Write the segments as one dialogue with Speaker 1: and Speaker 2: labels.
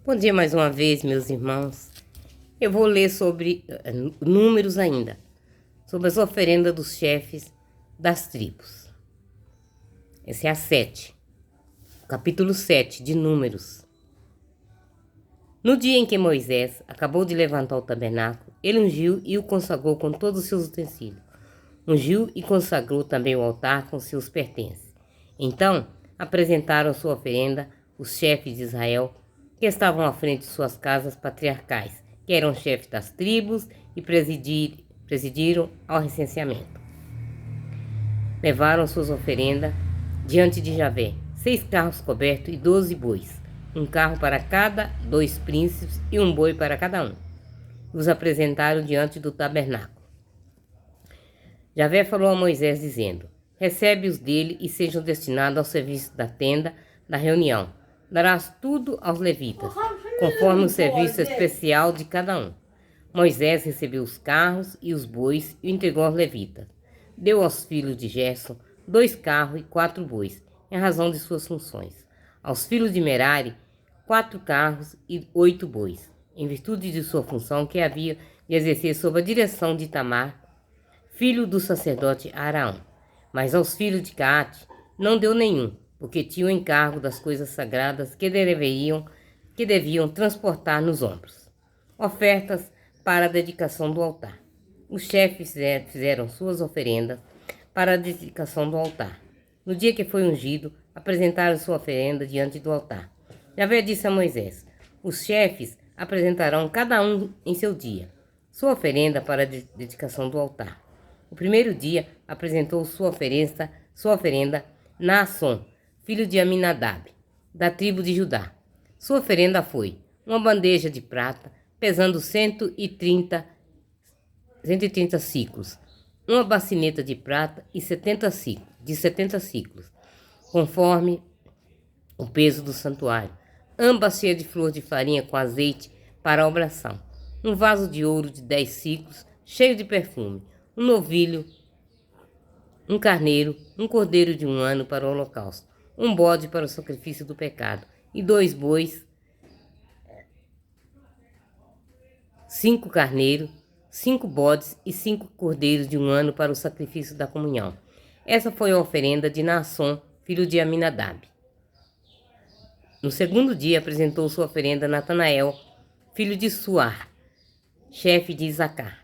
Speaker 1: Bom dia mais uma vez, meus irmãos. Eu vou ler sobre números ainda, sobre as oferendas dos chefes das tribos. Essa é a 7, capítulo 7 de Números. No dia em que Moisés acabou de levantar o tabernáculo, ele ungiu e o consagrou com todos os seus utensílios. Ungiu e consagrou também o altar com seus pertences. Então apresentaram sua oferenda os chefes de Israel, que estavam à frente de suas casas patriarcais, que eram chefes das tribos e presidiram ao recenseamento. Levaram suas oferendas diante de Javé, 6 carros cobertos e 12 bois, um carro para cada 2 príncipes e um boi para cada um. Os apresentaram diante do tabernáculo. Javé falou a Moisés, dizendo: recebe-os dele e sejam destinados ao serviço da tenda da reunião. Darás tudo aos levitas, conforme o serviço especial de cada um. Moisés recebeu os carros e os bois e o entregou aos levitas. Deu aos filhos de Gerson 2 carros e 4 bois, em razão de suas funções. Aos filhos de Merari 4 carros e 8 bois, em virtude de sua função que havia de exercer sob a direção de Itamar, filho do sacerdote Araão. Mas aos filhos de Caate não deu nenhum, porque tinham encargo das coisas sagradas que deviam transportar nos ombros. Ofertas para a dedicação do altar. Os chefes fizeram suas oferendas para a dedicação do altar. No dia que foi ungido, apresentaram sua oferenda diante do altar. Javé disse a Moisés: os chefes apresentarão cada um em seu dia sua oferenda para a dedicação do altar. O primeiro dia apresentou sua oferenda Naasson, filho de Aminadab, da tribo de Judá. Sua oferenda foi uma bandeja de prata, pesando 130 ciclos, uma bacineta de prata de 70 ciclos, conforme o peso do santuário, ambas cheias de flor de farinha com azeite para a obração, um vaso de ouro de 10 ciclos, cheio de perfume, um novilho, um carneiro, um cordeiro de 1 ano para o holocausto, um bode para o sacrifício do pecado, e 2 bois, 5 carneiros, 5 bodes e 5 cordeiros de 1 ano para o sacrifício da comunhão. Essa foi a oferenda de Naasson, filho de Aminadab. No segundo dia apresentou sua oferenda Natanael, filho de Suar, chefe de Isacar.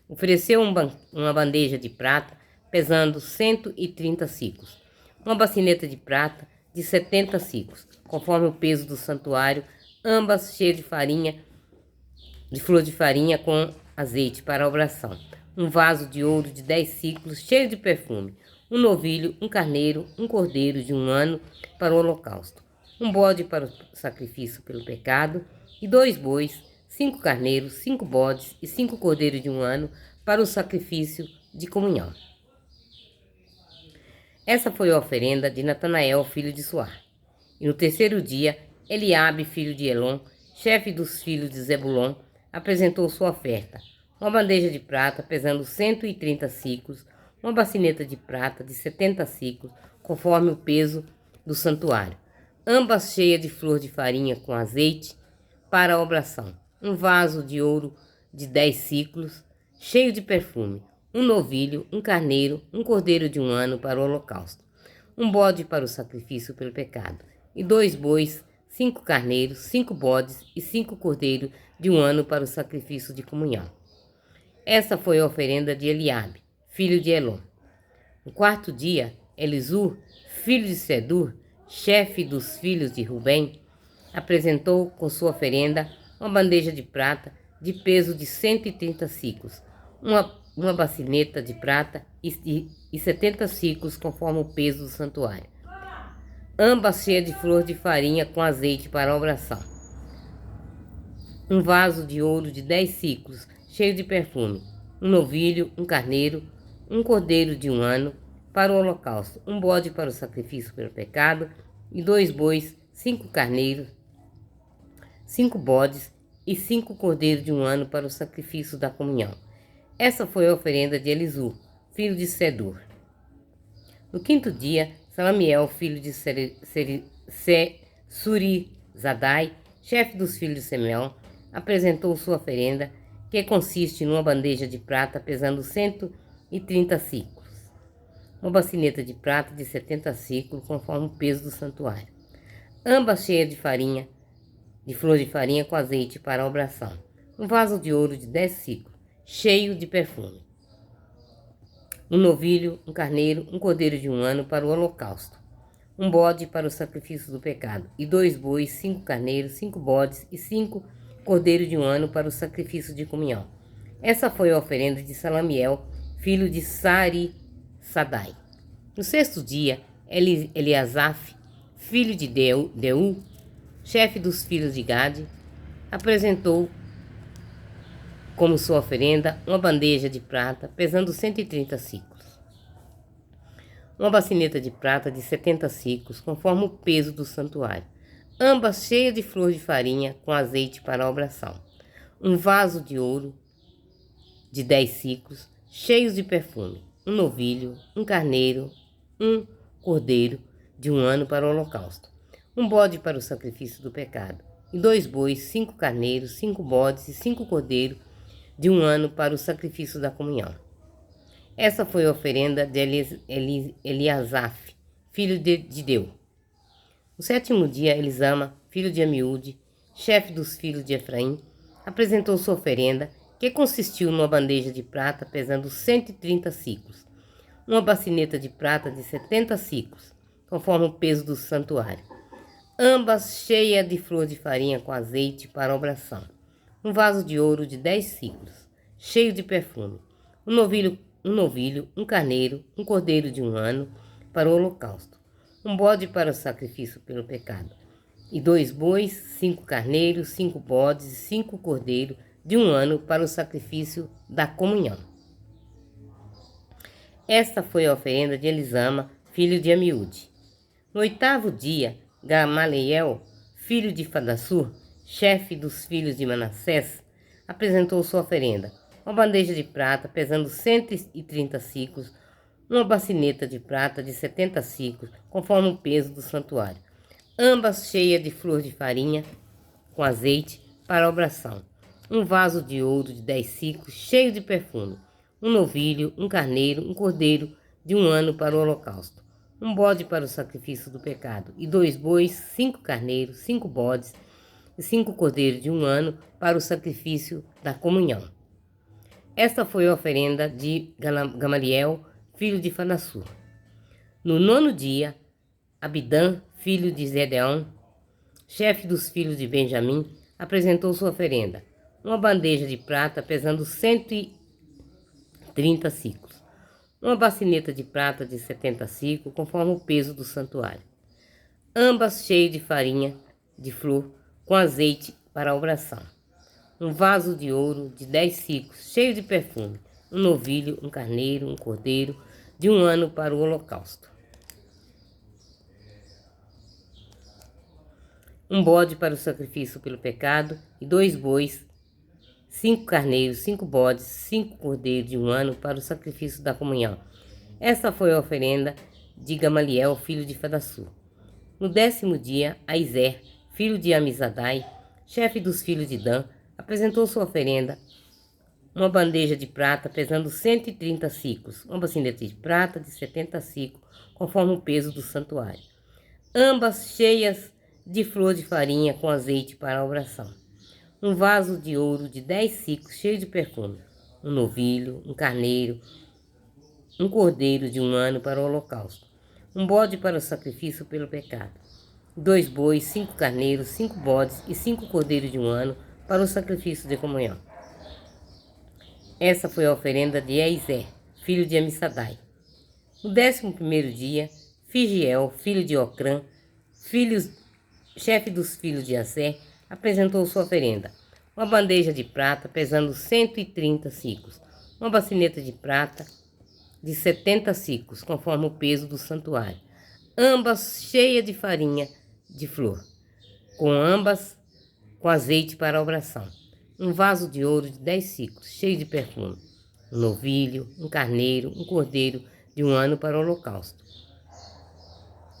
Speaker 1: Ofereceu uma bandeja de prata, pesando 130 ciclos, uma bacineta de prata de 70 ciclos, conforme o peso do santuário, ambas cheias de farinha, de flor de farinha com azeite para a obração, um vaso de ouro de 10 ciclos, cheio de perfume, um novilho, um carneiro, um cordeiro de 1 ano para o holocausto, um bode para o sacrifício pelo pecado, e 2 bois, 5 carneiros, 5 bodes e 5 cordeiros de 1 ano para o sacrifício de comunhão. Essa foi a oferenda de Natanael, filho de Suar. E no terceiro dia, Eliabe, filho de Elon, chefe dos filhos de Zebulon, apresentou sua oferta: uma bandeja de prata pesando 130 ciclos, uma bacineta de prata de 70 ciclos, conforme o peso do santuário, ambas cheias de flor de farinha com azeite para a obração, um vaso de ouro de 10 ciclos, cheio de perfume, um novilho, um carneiro, um cordeiro de 1 ano para o holocausto, um bode para o sacrifício pelo pecado, e 2 bois, 5 carneiros, 5 bodes e 5 cordeiros de 1 ano para o sacrifício de comunhão. Essa foi a oferenda de Eliabe, filho de Elon. No quarto dia, Elisur, filho de Sedur, chefe dos filhos de Rubem, apresentou com sua oferenda uma bandeja de prata de peso de 130 ciclos, uma bacineta de prata e 70 ciclos, conforme o peso do santuário, ambas cheias de flor de farinha com azeite para a obração, um vaso de ouro de 10 ciclos, cheio de perfume, um novilho, um carneiro, um cordeiro de 1 ano para o holocausto, um bode para o sacrifício pelo pecado, e 2 bois, 5 carneiros, 5 bodes e 5 cordeiros de 1 ano para o sacrifício da comunhão. Essa foi a oferenda de Elisur, filho de Sedur. No quinto dia, Salamiel, filho de Surizadai, chefe dos filhos de Simeão, apresentou sua oferenda, que consiste numa bandeja de prata pesando 130 siclos, uma bacineta de prata de 70 siclos, conforme o peso do santuário, ambas cheias de farinha, de flor de farinha com azeite para a obração, um vaso de ouro de 10 siclos, cheio de perfume, um novilho, um carneiro, um cordeiro de 1 ano para o holocausto, um bode para o sacrifício do pecado, e 2 bois, 5 carneiros, 5 bodes e 5 cordeiros de 1 ano para o sacrifício de comunhão. Essa foi a oferenda de Salamiel, filho de Sari-Sadai. No 6º dia, Eliasaf, filho de Deu, chefe dos filhos de Gade, apresentou como sua oferenda uma bandeja de prata pesando 130 siclos, uma bacineta de prata de 70 siclos, conforme o peso do santuário, ambas cheias de flor de farinha com azeite para a obração, um vaso de ouro de 10 siclos, cheios de perfume, um novilho, um carneiro, um cordeiro de 1 ano para o holocausto, um bode para o sacrifício do pecado, e 2 bois, 5 carneiros, 5 bodes e 5 cordeiros de 1 ano para o sacrifício da comunhão. Essa foi a oferenda de Eliasaf, filho de Deu. No 7º dia, Elisama, filho de Amiúde, chefe dos filhos de Efraim, apresentou sua oferenda, que consistiu numa bandeja de prata pesando 130 siclos, uma bacineta de prata de 70 siclos, conforme o peso do santuário, ambas cheias de flor de farinha com azeite para a obração, um vaso de ouro de 10 siclos, cheio de perfume, um novilho, um carneiro, um cordeiro de 1 ano para o holocausto, um bode para o sacrifício pelo pecado, e 2 bois, 5 carneiros, 5 bodes e 5 cordeiros de 1 ano para o sacrifício da comunhão. Esta foi a oferenda de Elisama, filho de Amiúde. No 8º dia, Gamaliel, filho de Fadassur, chefe dos filhos de Manassés, apresentou sua oferenda, uma bandeja de prata pesando 130 siclos, uma bacineta de prata de 70 siclos, conforme o peso do santuário, ambas cheias de flor de farinha com azeite para a obração, um vaso de ouro de 10 siclos, cheio de perfume, um novilho, um carneiro, um cordeiro de 1 ano para o holocausto, um bode para o sacrifício do pecado, e 2 bois, 5 carneiros, 5 bodes e 5 cordeiros de 1 ano para o sacrifício da comunhão. Esta foi a oferenda de Gamaliel, filho de Fadassur. No 9º dia, Abidã, filho de Zedeão, chefe dos filhos de Benjamim, apresentou sua oferenda, uma bandeja de prata pesando 130 siclos, uma bacineta de prata de 70 siclos, conforme o peso do santuário, ambas cheias de farinha de flor com azeite para a obração, um vaso de ouro de 10 siclos, cheio de perfume, um novilho, um carneiro, um cordeiro de 1 ano para o holocausto, um bode para o sacrifício pelo pecado e 2 bois, 5 carneiros, 5 bodes, 5 cordeiros de 1 ano para o sacrifício da comunhão. Esta foi a oferenda de Gamaliel, filho de Fadassur. No 10º dia, Aizer, filho de Amizadai, chefe dos filhos de Dan, apresentou sua oferenda, uma bandeja de prata pesando 130 siclos, uma bacineta de prata de 70 siclos, conforme o peso do santuário, ambas cheias de flor de farinha com azeite para a obração, um vaso de ouro de 10 siclos cheio de perfume, um novilho, um carneiro, um cordeiro de 1 ano para o holocausto, um bode para o sacrifício pelo pecado, 2 bois, 5 carneiros, 5 bodes e 5 cordeiros de 1 ano para o sacrifício de comunhão. Essa foi a oferenda de Eizer, filho de Amissadai. No 11º dia, Figiel, filho de Ocrã, chefe dos filhos de Assé, apresentou sua oferenda, uma bandeja de prata pesando 130 siclos, uma bacineta de prata de 70 siclos, conforme o peso do santuário, ambas cheias de farinha de flor, com azeite para a obração, um vaso de ouro de 10 siclos, cheio de perfume, um novilho, um carneiro, um cordeiro de 1 ano para o holocausto,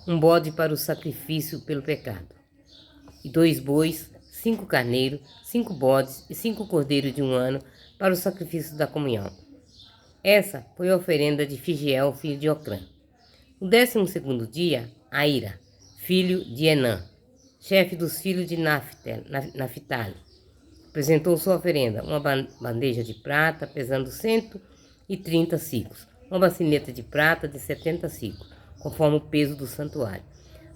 Speaker 1: um bode para o sacrifício pelo pecado, e 2 bois, 5 carneiros, 5 bodes e 5 cordeiros de 1 ano para o sacrifício da comunhão. Essa foi a oferenda de Figiel, filho de Ocrã. No 12º dia, Aira, filho de Enã, chefe dos filhos de Naphtali, apresentou sua oferenda, uma bandeja de prata pesando 130 siclos, uma bacineta de prata de 70 siclos, conforme o peso do santuário,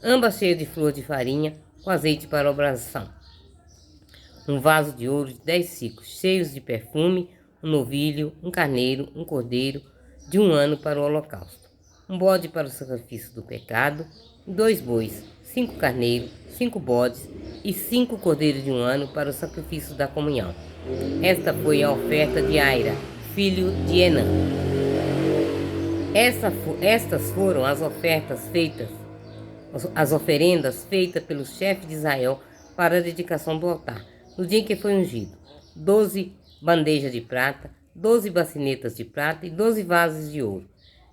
Speaker 1: ambas cheias de flor de farinha, com azeite para obração. Um vaso de ouro de 10 siclos, cheios de perfume, um novilho, um carneiro, um cordeiro de 1 ano para o holocausto, um bode para o sacrifício do pecado, 2 bois, 5 carneiros, 5 bodes e 5 cordeiros de 1 ano para o sacrifício da comunhão. Esta foi a oferta de Aira, filho de Enã. Estas foram as oferendas feitas pelo chefe de Israel para a dedicação do altar, no dia em que foi ungido: 12 bandejas de prata, 12 bacinetas de prata e 12 vasos de ouro.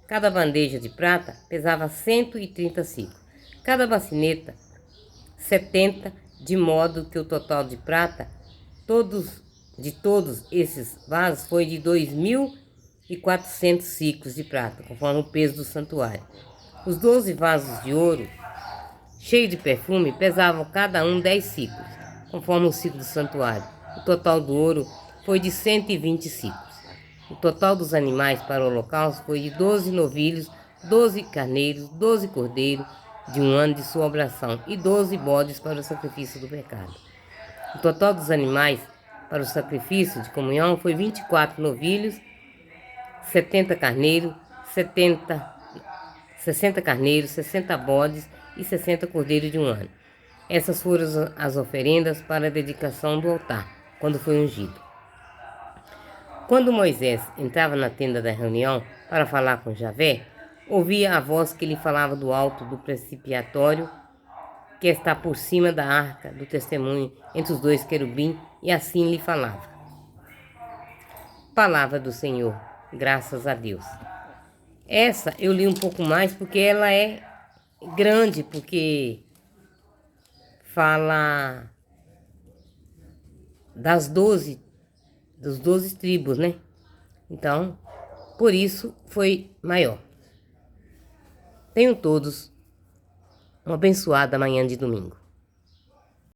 Speaker 1: Cada bandeja de prata pesava 130 siclos, cada bacineta 70, de modo que o total de prata de todos esses vasos foi de 2.400 siclos de prata, conforme o peso do santuário. Os 12 vasos de ouro, cheios de perfume, pesavam cada um 10 siclos, conforme o ciclo do santuário. O total do ouro foi de 120 siclos. O total dos animais para o holocausto foi de 12 novilhos, 12 carneiros, 12 cordeiros de 1 ano de sua obração e 12 bodes para o sacrifício do pecado. O total dos animais para o sacrifício de comunhão foi 24 novilhos, 70 carneiros, 60 carneiros, 60 bodes e 60 cordeiros de 1 ano. Essas foram as oferendas para a dedicação do altar, quando foi ungido. Quando Moisés entrava na tenda da reunião para falar com Javé, ouvia a voz que lhe falava do alto do precipitário, que está por cima da arca do testemunho, entre os 2 querubins, e assim lhe falava. Palavra do Senhor, graças a Deus. Essa eu li um pouco mais porque ela é grande, porque fala dos 12 tribos, né? Então, por isso foi maior. Tenham todos uma abençoada manhã de domingo.